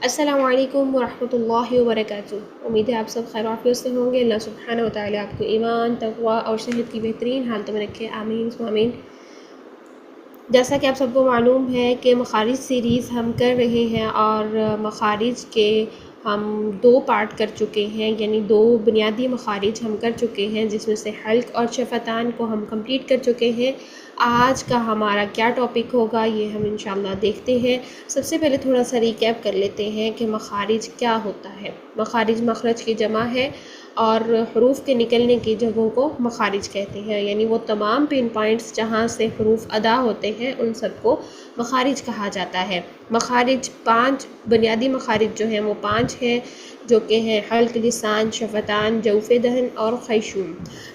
अस्सलामु अलैकुम वरहमतुल्लाहि वबरकातुहू। उम्मीद है आप सब खैर आफियत से होंगे। अल्लाह सुब्हानहू व तआला आपको ईमान, तक़वा और सेहत की बेहतरीन हालतों में रखे, आमीन सुम्मा आमीन। जैसा कि आप सबको मालूम है कि मखारिज सीरीज़ हम कर रहे हैं और मखारिज के हम दो पार्ट कर चुके हैं, यानी दो बुनियादी मखारिज हम कर चुके हैं, जिसमें से हल्क और शफ़तान को हम कंप्लीट कर चुके हैं। आज का हमारा क्या टॉपिक होगा ये हम इंशाल्लाह देखते हैं। सबसे पहले थोड़ा सा रिकैप कर लेते हैं कि मखारिज क्या होता है। मखारिज मखरज की जमा है और हरूफ के निकलने की जगहों को मखारिज कहते हैं, यानी वो तमाम पिन पॉइंट्स जहाँ से हरूफ अदा होते हैं उन सबको मखारिज कहा जाता है। मखारिज 5 बुनियादी मखारिज जो हैं वो 5 हैं, जो कि हैं हल्क, लिसान, शफ़तान, जौफ़े दहन और खैशूम।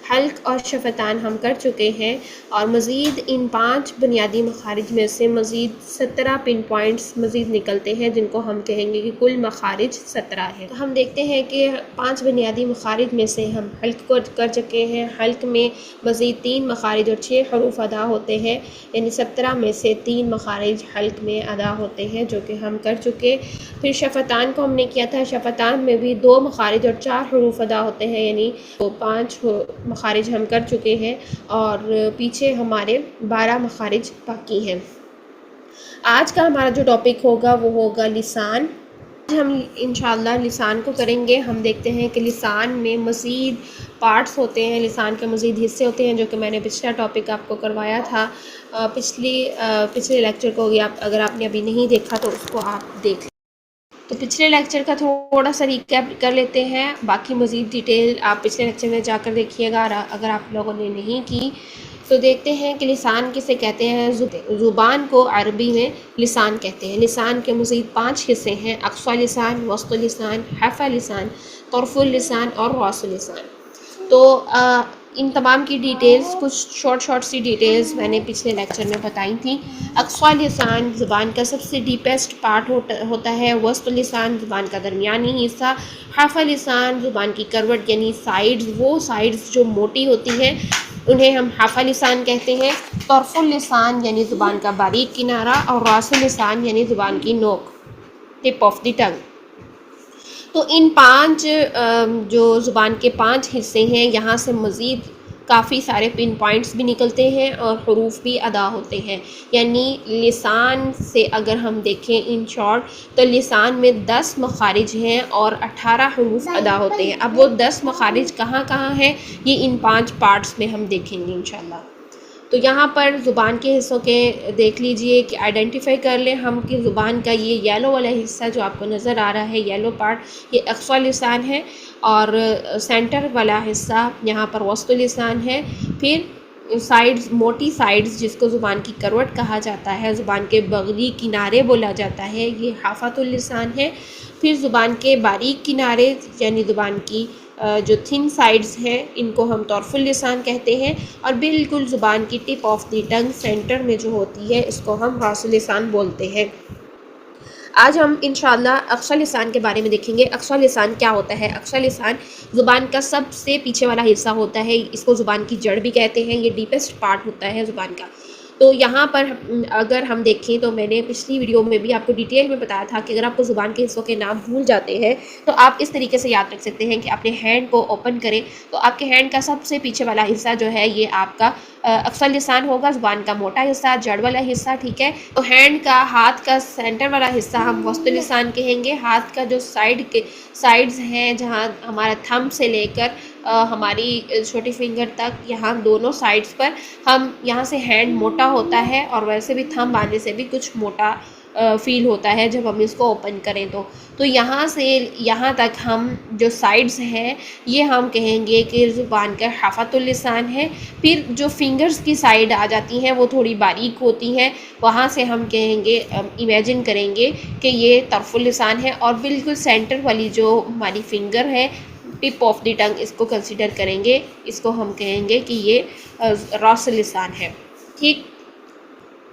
हल्क और शफ़तान हम कर चुके हैं और मज़ीद इन 5 बुनियादी मखारिज में से मज़ीद 17 पिन पॉइंट्स मज़ीद निकलते हैं, जिनको हम कहेंगे कि कुल मखारिज 17 हैं। तो हम देखते हैं कि 5 बुनियादी मखारिज में से हम हल्क को कर चुके हैं। हल्क में मज़ीद 3 मखारिज और 6 हरूफ अदा होते हैं, यानी 17 में से 3 मखारिज हल्क में अदा होते हैं, जो कि हम कर चुके। फिर शफ़तान को हमने किया था। शफ़तान में भी 2 मखारिज और 4 हरूफ अदा होते हैं, यानी 5 मखारिज हम कर चुके हैं और पीछे हमारे 12 मखारिज बाकी हैं। आज का हमारा जो टॉपिक होगा वो होगा लिसान। आज हम इंशाल्लाह लिसान को करेंगे। हम देखते हैं कि लिसान में मज़ीद पार्ट्स होते हैं, लिसान के मज़ीद हिस्से होते हैं, जो कि मैंने पिछला टॉपिक आपको करवाया था पिछले लेक्चर को। अगर आपने अभी नहीं देखा तो उसको आप देख। तो पिछले लेक्चर का थोड़ा सा रिकैप कर लेते हैं, बाकी मज़ीद डिटेल आप पिछले लेक्चर में जाकर देखिएगा अगर आप लोगों ने नहीं की। तो देखते हैं कि लिसान किसे कहते हैं। ज़ुबान को अरबी में लिसान कहते हैं। लिसान के मज़ीद 5 हिस्से हैं: अक़्सा लिसान, वस्त लिसान, हफ़ा लिसान, तर्फ़ुल लिसान और रासुल लिसान। तो इन तमाम की डिटेल्स, कुछ शॉर्ट सी डिटेल्स मैंने पिछले लेक्चर में बताई थी। अक़्सा लिसान ज़ुबान का सबसे डीपेस्ट पार्ट होता है। वस्त लिसान ज़ुबान का दरमियानी हिस्सा। हफ़ा लिसान ज़ुबान की करवट यानी साइड्स, वो साइड्स जो मोटी होती हैं उन्हें हम हफ़ा लिसान कहते हैं। तर्फ़ुल लिसान यानी ज़ुबान का बारीक किनारा और रासुल लिसान यानी ज़ुबान की नोक, टिप ऑफ द टंग। तो इन 5 जो ज़ुबान के 5 हिस्से हैं, यहाँ से मज़ीद काफ़ी सारे पिन पॉइंट्स भी निकलते हैं और हरूफ भी अदा होते हैं। यानी लिसान से अगर हम देखें इन शॉर्ट, तो लिसान में 10 मखारिज हैं और 18 हरूफ अदा होते हैं। अब वो 10 मखारिज कहाँ कहाँ हैं, ये इन 5 पार्ट्स में हम देखेंगे इंशाल्लाह। तो यहाँ पर ज़ुबान के हिस्सों के देख लीजिए कि आइडेंटिफाई कर लें हम कि ज़ुबान का ये येलो वाला हिस्सा जो आपको नज़र आ रहा है, येलो पार्ट, ये अक़्सा लिसान है और सेंटर वाला हिस्सा यहाँ पर वस्त लिसान है। फिर साइड्स, मोटी साइड्स जिसको ज़ुबान की करवट कहा जाता है, ज़ुबान के बगली किनारे बोला जाता है, ये हाफ़ातुल लिसान है। फिर ज़ुबान के बारीक किनारे यानी ज़ुबान की जो थिन साइड्स हैं, इनको हम तर्फ़ुल लिसान कहते हैं। और बिल्कुल ज़ुबान की tip of the tongue centre में जो होती है, इसको हम रासुल लिसान बोलते हैं। आज हम इंशाल्लाह अक़्सा लिसान के बारे में देखेंगे। अक़्सा लिसान क्या होता है? अक़्सा लिसान ज़ुबान का सबसे पीछे वाला हिस्सा होता है, इसको ज़ुबान की जड़ भी कहते हैं। ये डीपेस्ट पार्ट होता है ज़ुबान का। तो यहाँ पर अगर हम देखें तो मैंने पिछली वीडियो में भी आपको डिटेल में बताया था कि अगर आपको ज़ुबान के हिस्सों के नाम भूल जाते हैं तो आप इस तरीके से याद रख सकते हैं कि अपने हैंड को ओपन करें, तो आपके हैंड का सबसे पीछे वाला हिस्सा जो है ये आपका अक़्सा लिसान होगा, ज़ुबान का मोटा हिस्सा, जड़ वाला हिस्सा, ठीक है। तो हैंड का, हाथ का सेंटर वाला हिस्सा हम वस्त लिसान कहेंगे। हाथ का जो साइड्स हैं, जहाँ हमारा थंब से लेकर हमारी छोटी फिंगर तक, यहाँ दोनों साइड्स पर हम, यहाँ से हैंड मोटा होता है और वैसे भी थंब आने से भी कुछ मोटा फ़ील होता है जब हम इसको ओपन करें। तो यहाँ से यहाँ तक हम जो साइड्स हैं ये हम कहेंगे कि ज़ुबान का हाफ़ातुल लिसान है। फिर जो फिंगर्स की साइड आ जाती हैं वो थोड़ी बारीक होती हैं, वहाँ से हम कहेंगे, इमेजिन करेंगे कि ये तर्फ़ुल लिसान है। और बिल्कुल सेंटर वाली जो हमारी फिंगर है, टिप ऑफ द टंग, इसको कंसिडर करेंगे, इसको हम कहेंगे कि ये रासुल लिसान है, ठीक।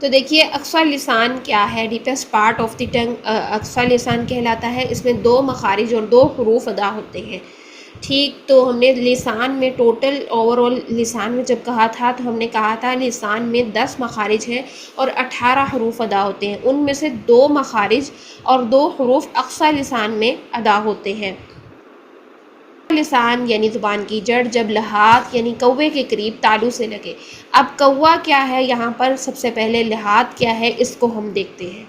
तो देखिए अक़्सा लिसान क्या है, deepest part of the tongue अक़्सा लिसान कहलाता है। इसमें 2 मखारिज और 2 हरूफ अदा होते हैं। ठीक, तो हमने लिसान में टोटल ओवरऑल लिसान में जब कहा था तो हमने कहा था लिसान में 10 मखारिज हैं और 18 हरूफ अदा होते हैं। उनमें से 2 मखारिज और 2 हरूफ अक्सा लिसान में अदा होते हैं। लिसान यानी ज़ुबान की जड़ जब लहात यानी कौवे के करीब तालू से लगे। अब कौवा क्या है यहाँ पर, सबसे पहले लहात क्या है इसको हम देखते हैं।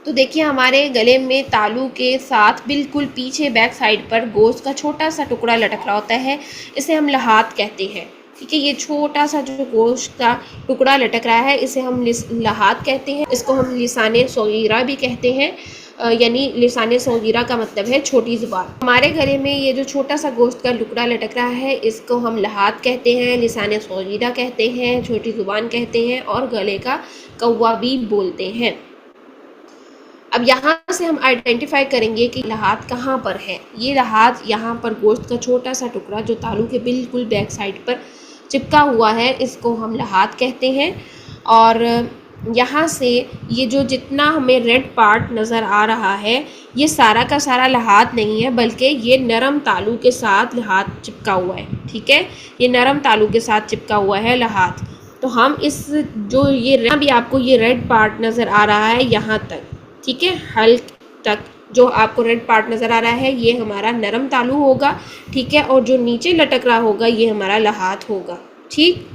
तो देखिए हमारे गले में तालू के साथ बिल्कुल पीछे बैक साइड पर गोश्त का छोटा सा टुकड़ा लटक रहा होता है, इसे हम लहात कहते हैं। ठीक है, ये छोटा सा जो गोश्त का टुकड़ा लटक रहा है इसे हम लहात कहते हैं। इसको हम लिसाने सगीरा भी कहते हैं, यानी लिसाने सगीरा का मतलब है छोटी ज़ुबान। हमारे गले में ये जो छोटा सा गोश्त का टुकड़ा लटक रहा है इसको हम लहात कहते हैं, लिसाने सगीरा कहते हैं, छोटी ज़ुबान कहते हैं और गले का कौवा भी बोलते हैं। अब यहाँ से हम आइडेंटिफाई करेंगे कि लहात कहाँ पर है। ये लहात यहाँ पर गोश्त का छोटा सा टुकड़ा जो तालू के बिल्कुल बैक साइड पर चिपका हुआ है इसको हम लहात कहते हैं। और यहाँ से ये जो जितना हमें रेड पार्ट नज़र आ रहा है ये सारा का सारा लहात नहीं है, बल्कि ये नरम तालू के साथ लहात चिपका हुआ है। ठीक है, ये नरम तालू के साथ चिपका हुआ है लहात। तो हम इस जो ये अभी आपको ये रेड पार्ट नज़र आ रहा है यहाँ तक, ठीक है, हल्क तक जो आपको रेड पार्ट नज़र आ रहा है ये हमारा नरम तालू होगा। ठीक है, और जो नीचे लटक रहा होगा ये हमारा लहात होगा। ठीक,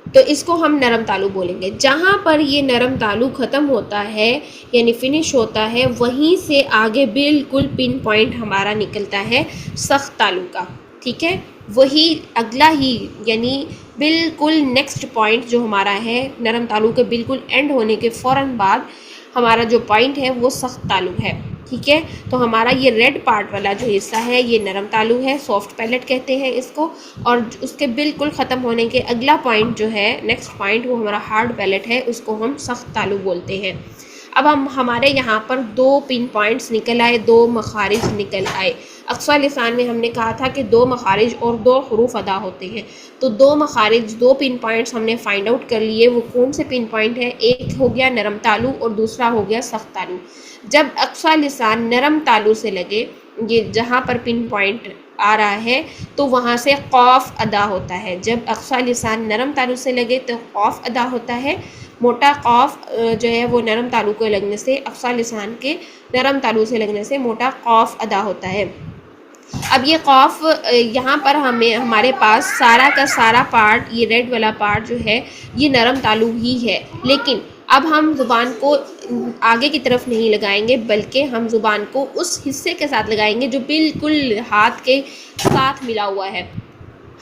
तो इसको हम नरम तालू बोलेंगे। जहाँ पर ये नरम तालू ख़त्म होता है यानी फिनिश होता है वहीं से आगे बिल्कुल पिन पॉइंट हमारा निकलता है सख्त तालू का। ठीक है, वही अगला ही यानी बिल्कुल नेक्स्ट पॉइंट जो हमारा है नरम तालू के बिल्कुल एंड होने के फ़ौरन बाद हमारा जो पॉइंट है वो सख्त तालू है। ठीक है, तो हमारा ये रेड पार्ट वाला जो हिस्सा है ये नरम तालू है, सॉफ्ट पैलेट कहते हैं इसको। और उसके बिल्कुल ख़त्म होने के अगला पॉइंट जो है नेक्स्ट पॉइंट वो हमारा हार्ड पैलेट है, उसको हम सख्त तालू बोलते हैं। अब हम हमारे यहाँ पर 2 पिन पॉइंट्स निकल आए, 2 मखारिज निकल आए। अक्सा लिसान में हमने कहा था कि 2 मखारिज और 2 हरूफ अदा होते हैं। तो 2 मखारिज 2 पिन पॉइंट्स हमने फाइंड आउट कर लिए। वो कौन से पिन पॉइंट है, एक हो गया नरम तालू और दूसरा हो गया सख्त तालू। जब अक्सा लिसान नरम तालू से लगे, ये जहाँ पर पिन पॉइंट आ रहा है तो वहाँ से कौफ अदा होता है। जब अक्सा लिसान नरम तालू से लगे तो कौफ अदा होता है। मोटा कौफ जो है वो नरम तालू को लगने से, अक्सा लिसान के नरम तालू से लगने से मोटा कौफ अदा होता है। अब ये कौफ यहाँ पर हमारे पास सारा का सारा पार्ट, ये रेड वाला पार्ट जो है ये नरम तालू ही है, लेकिन अब हम ज़ुबान को आगे की तरफ नहीं लगाएंगे बल्कि हम ज़ुबान को उस हिस्से के साथ लगाएंगे जो बिल्कुल हाथ के साथ मिला हुआ है।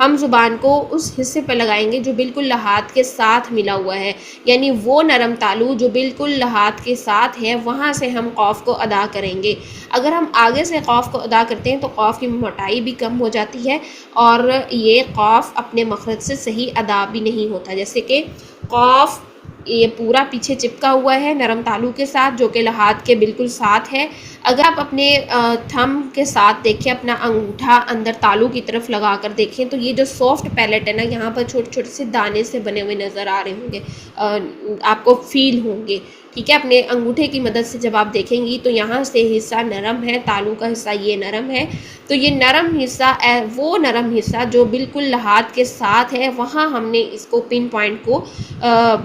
हम ज़ुबान को उस हिस्से पर लगाएंगे जो बिल्कुल लहात के साथ मिला हुआ है, यानी वो नरम तालू जो बिल्कुल लहात के साथ है वहाँ से हम कौफ को अदा करेंगे। अगर हम आगे से कौफ को अदा करते हैं तो कौफ की मोटाई भी कम हो जाती है और ये कौफ अपने मखरज से सही अदा भी नहीं होता। जैसे कि कौफ ये पूरा पीछे चिपका हुआ है नरम तालू के साथ जो कि लहात के बिल्कुल साथ है। अगर आप अपने थंब के साथ देखें, अपना अंगूठा अंदर तालू की तरफ लगा कर देखें तो ये जो सॉफ्ट पैलेट है ना, यहाँ पर छोटे छोटे से दाने से बने हुए नज़र आ रहे होंगे, आपको फील होंगे। ठीक है, अपने अंगूठे की मदद से जब आप देखेंगी तो यहाँ से हिस्सा नरम है, तालू का हिस्सा ये नरम है। तो ये नरम हिस्सा वो नरम हिस्सा जो बिल्कुल लहात के साथ है, वहाँ हमने इसको पिन पॉइंट को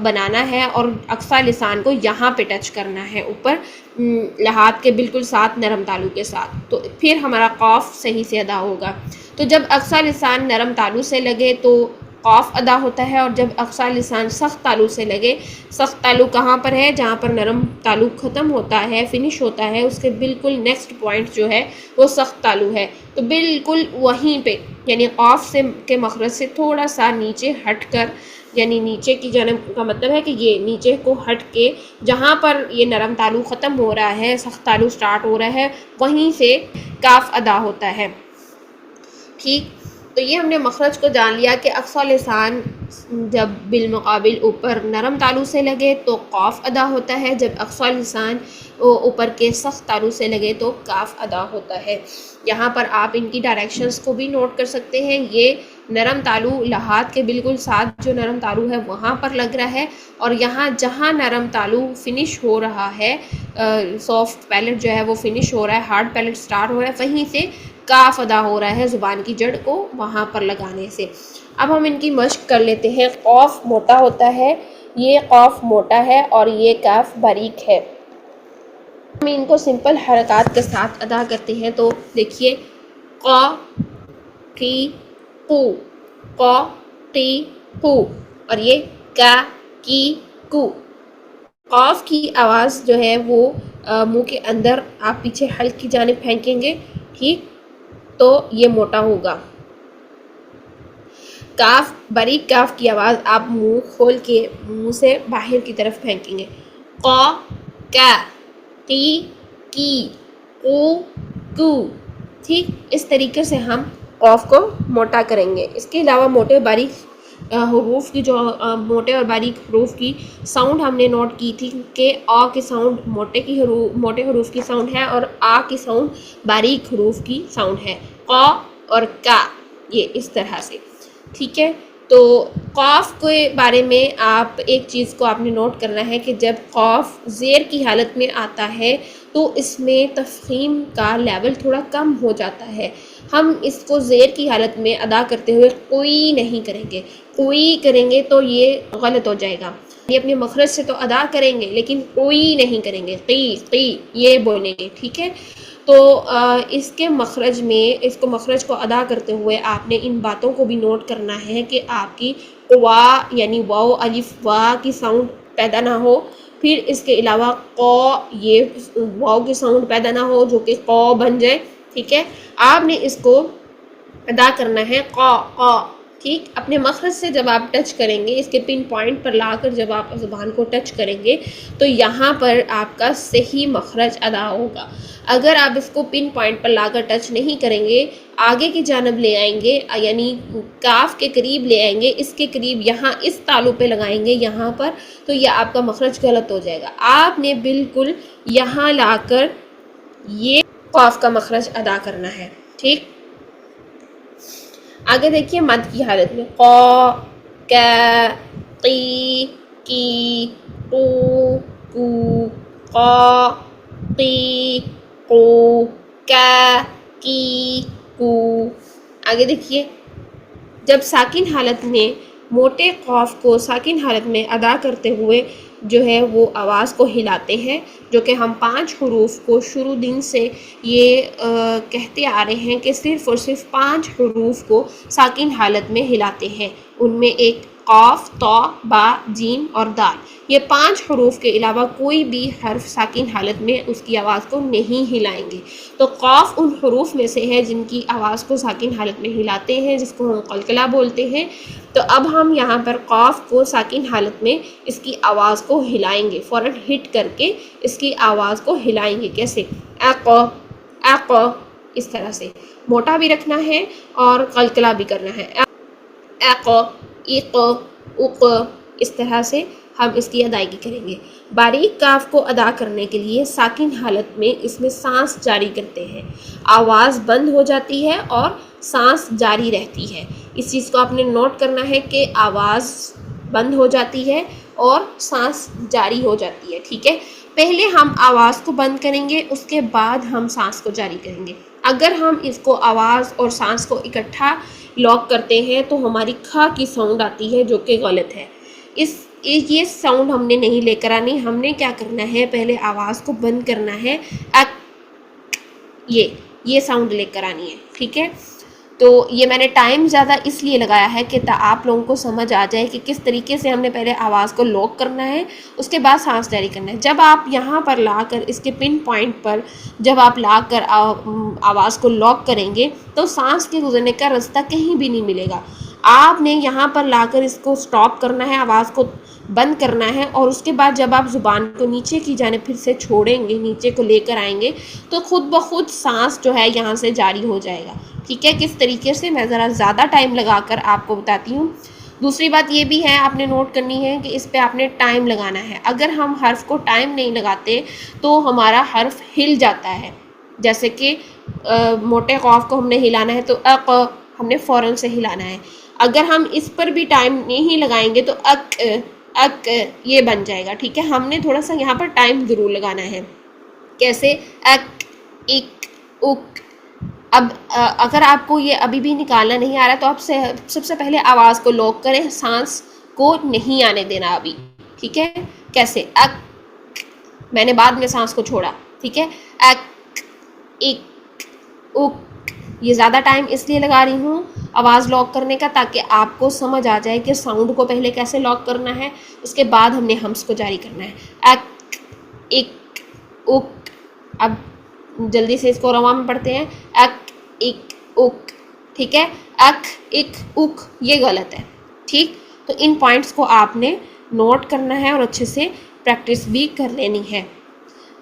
बनाना है और अक्सा लिसान को यहाँ पे टच करना है ऊपर लहात के बिल्कुल साथ नरम तालू के साथ, तो फिर हमारा कौफ सही से अदा होगा। तो जब अक्सा लिसान नरम तालू से लगे तो कौफ अदा होता है, और जब अक्सा लिसान सख्त तालू से लगे, सख्त तालू कहाँ पर है, जहाँ पर नरम तालू ख़त्म होता है, फिनिश होता है, उसके बिल्कुल नेक्स्ट पॉइंट जो है वो सख्त तालू है। तो बिल्कुल वहीं पे यानी कौफ से के मखरज से थोड़ा सा नीचे हट कर, यानी नीचे की जानब का मतलब है कि ये नीचे को हट के जहाँ पर ये नरम तालू ख़त्म हो रहा है, सख्त तालू स्टार्ट हो रहा है, वहीं से काफ अदा होता है। ठीक, तो ये हमने मखरज को जान लिया कि अक्सा लिसान जब बिलमुकाबिल ऊपर नरम तालू से लगे तो कौफ अदा होता है, जब अक्सा लिसान ऊपर के सख्त तालू से लगे तो काफ अदा होता है। यहाँ पर आप इनकी डायरेक्शंस को भी नोट कर सकते हैं। ये नरम तालू लहात के बिल्कुल साथ जो नरम तालू है वहाँ पर लग रहा है, और यहाँ जहाँ नरम तालू फिनिश हो रहा है, सॉफ्ट पैलेट जो है वो फिनिश हो रहा है, हार्ड पैलेट स्टार्ट हो रहा है, वहीं से काफ अदा हो रहा है ज़ुबान की जड़ को वहाँ पर लगाने से। अब हम इनकी मश्क कर लेते हैं। कौफ मोटा होता है, ये कौफ मोटा है और ये काफ बारीक है। हम इनको सिंपल हरकत के साथ अदा करते हैं। तो देखिए, क की कू, क की कू, और ये का की कू। कौफ की आवाज़ जो है वो मुंह के अंदर आप पीछे हल्क की जानिब फेंकेंगे, ठीक, तो ये मोटा होगा। काफ, बारीक काफ की आवाज़ आप मुंह खोल के मुंह से बाहर की तरफ फेंकेंगे। क, का, की, कू, ठीक, इस तरीके से हम कौफ को मोटा करेंगे। इसके अलावा मोटे बारीक हरूफ की जो मोटे और बारीक हरूफ की साउंड हमने नोट की थी कि आ की साउंड मोटे हरूफ की साउंड है और आ की साउंड बारीक हरूफ की साउंड है। क और का, ये इस तरह से, ठीक है। तो कौफ के बारे में आप एक चीज़ को आपने नोट करना है कि जब कौफ ज़ेर की हालत में आता है तो इसमें तफ़ख़ीम का लेवल थोड़ा कम हो जाता है। हम इसको ज़ेर की हालत में अदा करते हुए कोई नहीं करेंगे, कोई करेंगे तो ये गलत हो जाएगा। ये अपने मखरज से तो अदा करेंगे लेकिन कोई नहीं करेंगे, की ये बोलेंगे, ठीक है। तो इसके मखरज में, इसको मखरज को अदा करते हुए आपने इन बातों को भी नोट करना है कि आपकी वा यानी वाओ अलिफ वा की साउंड पैदा ना हो, फिर इसके अलावा क, ये वाओ की साउंड पैदा ना हो जो कि क बन जाए, ठीक है। आपने इसको अदा करना है क, ठीक। अपने मखरज से जब आप टच करेंगे, इसके पिन पॉइंट पर लाकर जब आप ज़ुबान को टच करेंगे तो यहाँ पर आपका सही मखरज अदा होगा। अगर आप इसको पिन पॉइंट पर लाकर टच नहीं करेंगे, आगे की जानब ले आएंगे, यानी काफ के करीब ले आएंगे, इसके करीब यहाँ इस तालु पे लगाएंगे यहाँ पर, तो यह आपका मखरज गलत हो जाएगा। आपने बिल्कुल यहाँ लाकर ये काफ का मखरज अदा करना है, ठीक। आगे देखिए मद की हालत में क, की, कू, क, कू, की, कू। आगे देखिए, जब साकिन हालत में मोटे कौफ को साकिन हालत में अदा करते हुए जो है वो आवाज़ को हिलाते हैं, जो कि हम 5 हरूफ को शुरू दिन से ये कहते आ रहे हैं कि सिर्फ़ और सिर्फ 5 हरूफ को साकिन हालत में हिलाते हैं। उनमें एक कौफ, तौ, बा, जीम और दाल, ये 5 हरूफ के अलावा कोई भी हर्फ साकिन हालत में उसकी आवाज़ को नहीं हिलाएंगे। तो कौफ उन हरूफ में से है जिनकी आवाज़ को साकिन हालत में हिलाते हैं, जिसको हम कलकला बोलते हैं। तो अब हम यहाँ पर कौफ को साकिन हालत में इसकी आवाज़ को हिलाएंगे, फ़ौरन हिट करके इसकी आवाज़ को हिलाएंगे। कैसे? इस तरह से मोटा भी रखना है और कलकला भी करना है। इस तरह से हम इसकी अदायगी करेंगे। बारीक काफ को अदा करने के लिए साकिन हालत में इसमें सांस जारी करते हैं, आवाज़ बंद हो जाती है और सांस जारी रहती है। इस चीज़ को आपने नोट करना है कि आवाज़ बंद हो जाती है और सांस जारी हो जाती है, ठीक है। पहले हम आवाज़ को बंद करेंगे, उसके बाद हम सांस को जारी करेंगे। अगर हम इसको आवाज़ और सांस को इकट्ठा लॉक करते हैं तो हमारी खा की साउंड आती है, जो कि गलत है। ये साउंड हमने नहीं लेकर आनी। हमने क्या करना है, पहले आवाज़ को बंद करना है, ये साउंड लेकर आनी है, ठीक है। तो ये मैंने टाइम ज़्यादा इसलिए लगाया है कि आप लोगों को समझ आ जाए कि किस तरीके से हमने पहले आवाज़ को लॉक करना है, उसके बाद सांस जारी करना है। जब आप यहाँ पर लाकर इसके पिन पॉइंट पर जब आप लाकर आवाज़ को लॉक करेंगे तो सांस के गुजरने का रास्ता कहीं भी नहीं मिलेगा। आपने यहाँ पर लाकर इसको स्टॉप करना है, आवाज़ को बंद करना है, और उसके बाद जब आप ज़ुबान को नीचे की जानिब फिर से छोड़ेंगे, नीचे को लेकर आएंगे, तो खुद ब खुद सांस जो है यहाँ से जारी हो जाएगा, ठीक है। किस तरीके से, मैं ज़रा ज़्यादा टाइम लगाकर आपको बताती हूँ। दूसरी बात ये भी है, आपने नोट करनी है कि इस पे आपने टाइम लगाना है। अगर हम हर्फ को टाइम नहीं लगाते तो हमारा हर्फ हिल जाता है। जैसे कि मोटे कौफ को हमने हिलाना है तो हमने फ़ौरन से हिलाना है। अगर हम इस पर भी टाइम नहीं लगाएंगे तो अक ये बन जाएगा, ठीक है। हमने थोड़ा सा यहाँ पर टाइम ज़रूर लगाना है। कैसे? अक, इक, उक। अब अगर आपको ये अभी भी निकालना नहीं आ रहा तो आप सबसे पहले आवाज़ को लॉक करें, सांस को नहीं आने देना अभी, ठीक है। कैसे? अक, मैंने बाद में सांस को छोड़ा, ठीक है। अक, इक, उक। ये ज़्यादा टाइम इसलिए लगा रही हूँ आवाज़ लॉक करने का, ताकि आपको समझ आ जाए कि साउंड को पहले कैसे लॉक करना है, उसके बाद हमने हम्स को जारी करना है। अक, इक, उक। अब जल्दी से इसको रवा में पढ़ते हैं। अक, इक, उक, ठीक है। अक, इक, उक ये गलत है, ठीक। तो इन पॉइंट्स को आपने नोट करना है और अच्छे से प्रैक्टिस भी कर लेनी है।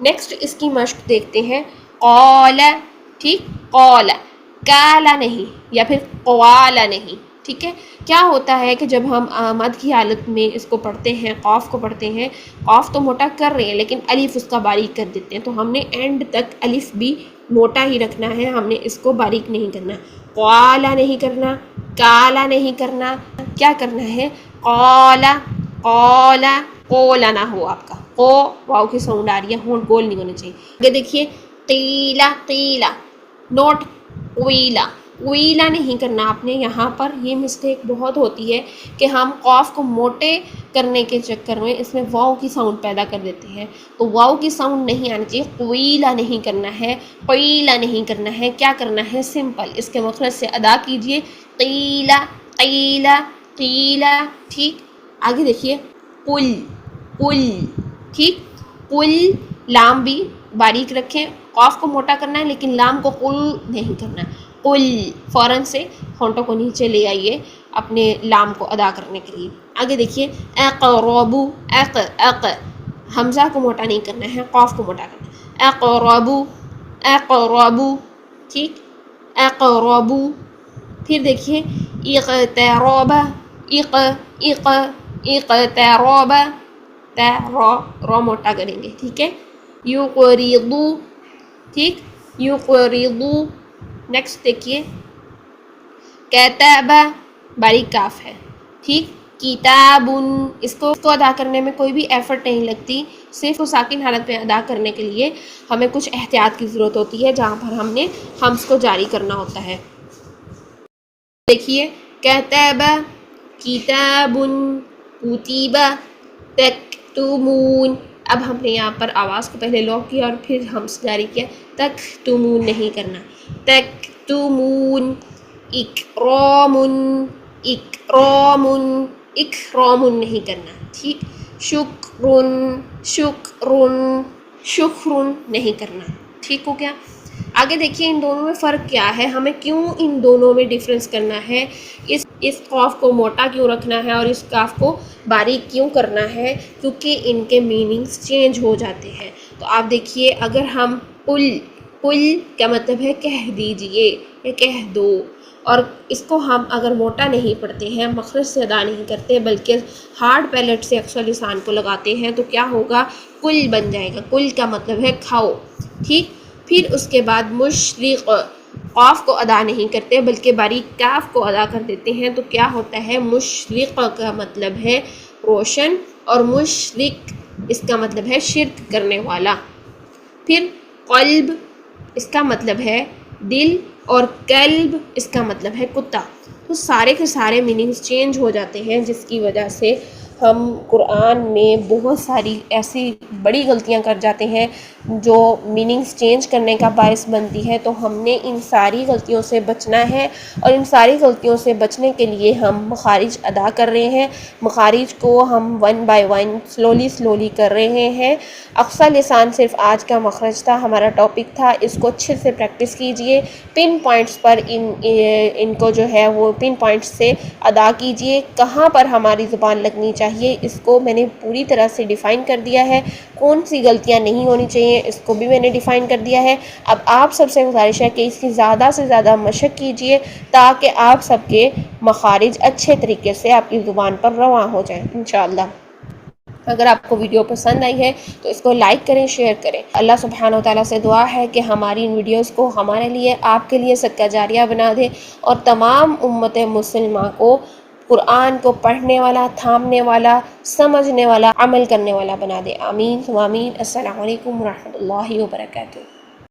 नेक्स्ट इसकी मश्क देखते हैं। कौला, ठीक, कौला, काला नहीं या फिर कवाला नहीं, ठीक है। क्या होता है कि जब हम मद की हालत में इसको पढ़ते हैं, कॉफ को पढ़ते हैं, कॉफ तो मोटा कर रहे हैं लेकिन अलिफ उसका बारीक कर देते हैं, तो हमने एंड तक अलिफ भी मोटा ही रखना है, हमने इसको बारीक नहीं करना। कवाला नहीं करना, काला नहीं करना, क्या करना है? कौला, कौला, कोला ना हो आपका, को वाव की साउंड आ रही है, होंठ गोल नहीं होने चाहिए। आगे देखिए, कीला, कीला, नोट वीला, वीला नहीं करना आपने। यहाँ पर ये मिस्टेक बहुत होती है कि हम कॉफ को मोटे करने के चक्कर में इसमें वाव की साउंड पैदा कर देते हैं, तो वाव की साउंड नहीं आनी चाहिए। वीला नहीं करना है, पीला नहीं करना है, क्या करना है? सिंपल इसके मखरज से अदा कीजिए, कीला, कीला, कीला, ठीक। आगे देखिए, कुल, कुल, ठीक, कुल। लाम भी बारीक रखें, कॉफ को मोटा करना है लेकिन लाम को कुल नहीं करना। कुल, फ़ौरन से होंठों को नीचे ले आइए अपने लाम को अदा करने के लिए। आगे देखिए, अक़रबू, अक़, हमज़ा को मोटा नहीं करना है, कॉफ को मोटा करना है। अक़रबू, अक़रबू, ठीक, अक़रबू। फिर देखिए, इक़तरबा, इक़, इक़, इक़तरबा, रो मोटा करेंगे, ठीक है। युक़रिदू, ठीक, युक़रिदू। नेक्स्ट देखिए, कैताबा, बारीक काफ है, ठीक। किताबुन, इसको अदा करने में कोई भी एफर्ट नहीं लगती, सिर्फ साकिन हालत में अदा करने के लिए हमें कुछ एहतियात की ज़रूरत होती है, जहाँ पर हमने हम्स को जारी करना होता है। देखिए, कैताबा, किताबुन, कुतिबा, तक्तुमून। अब हमने यहाँ पर आवाज़ को पहले लॉक किया और फिर हम्स जारी किया, तक्तुमून नहीं करना, तक्तुमून। इकरामुन, इकरामुन, इकरामुन नहीं करना, ठीक। शुक्रुन, शुक्रुन, शुक्रुन नहीं करना, ठीक हो गया। आगे देखिए, इन दोनों में फ़र्क क्या है, हमें क्यों इन दोनों में डिफरेंस करना है, इस कॉफ को मोटा क्यों रखना है और इस काफ को बारीक क्यों करना है, क्योंकि इनके मीनिंग्स चेंज हो जाते हैं। तो आप देखिए, अगर हम पुल, पुल का मतलब है कह दीजिए या कह दो, और इसको हम अगर मोटा नहीं पढ़ते हैं, मखरज से अदा नहीं करते बल्कि हार्ड पैलेट से अक्सर लिसान को लगाते हैं, तो क्या होगा? कुल बन जाएगा। कुल का मतलब है खाओ, ठीक। फिर उसके बाद मुशरिक़, क़ाफ को अदा नहीं करते बल्कि बारीक काफ को अदा कर देते हैं, तो क्या होता है? मुशरिक़ का मतलब है रोशन और मुशरिक इसका मतलब है शिरक करने वाला। फिर क़ल्ब, इसका मतलब है दिल, और कल्ब इसका मतलब है कुत्ता। तो सारे के सारे मीनिंग्स चेंज हो जाते हैं, जिसकी वजह से हम कुरान में बहुत सारी ऐसी बड़ी गलतियां कर जाते हैं जो मीनिंग्स चेंज करने का बायस बनती है। तो हमने इन सारी गलतियों से बचना है, और इन सारी गलतियों से बचने के लिए हम मखारिज अदा कर रहे हैं। मखारिज को हम 1 बाय 1 स्लोली कर रहे हैं। अक्सर लिसान सिर्फ आज का मखरज था, हमारा टॉपिक था, इसको अच्छे से प्रैक्टिस कीजिए। पिन पॉइंट्स पर इनको जो है वो पिन पॉइंट्स से अदा कीजिए। कहाँ पर हमारी ज़ुबान लगनी चाहिए इसको मैंने पूरी तरह से डिफ़ाइन कर दिया है। कौन सी गलतियाँ नहीं होनी चाहिए इसको भी मैंने डिफ़ाइन कर दिया है। अब आप सबसे गुजारिश है कि इसकी ज़्यादा से ज़्यादा मशक कीजिए, ताकि आप सबके मखारिज अच्छे तरीके से आपकी ज़ुबान पर रवां हो जाए इंशाअल्लाह। अगर आपको वीडियो पसंद आई है तो इसको लाइक करें, शेयर करें। अल्लाह सुब्हानहू व तआला से दुआ है कि हमारी इन वीडियोस को हमारे लिए, आपके लिए सदका जारिया बना दे और तमाम उम्मत मुस्लिमा को कुरान को पढ़ने वाला, थामने वाला, समझने वाला, अमल करने वाला बना दे। आमीन सुम्मा आमीन। अस्सलामु अलैकुम व रहमतुल्लाहि व बरकातुहू।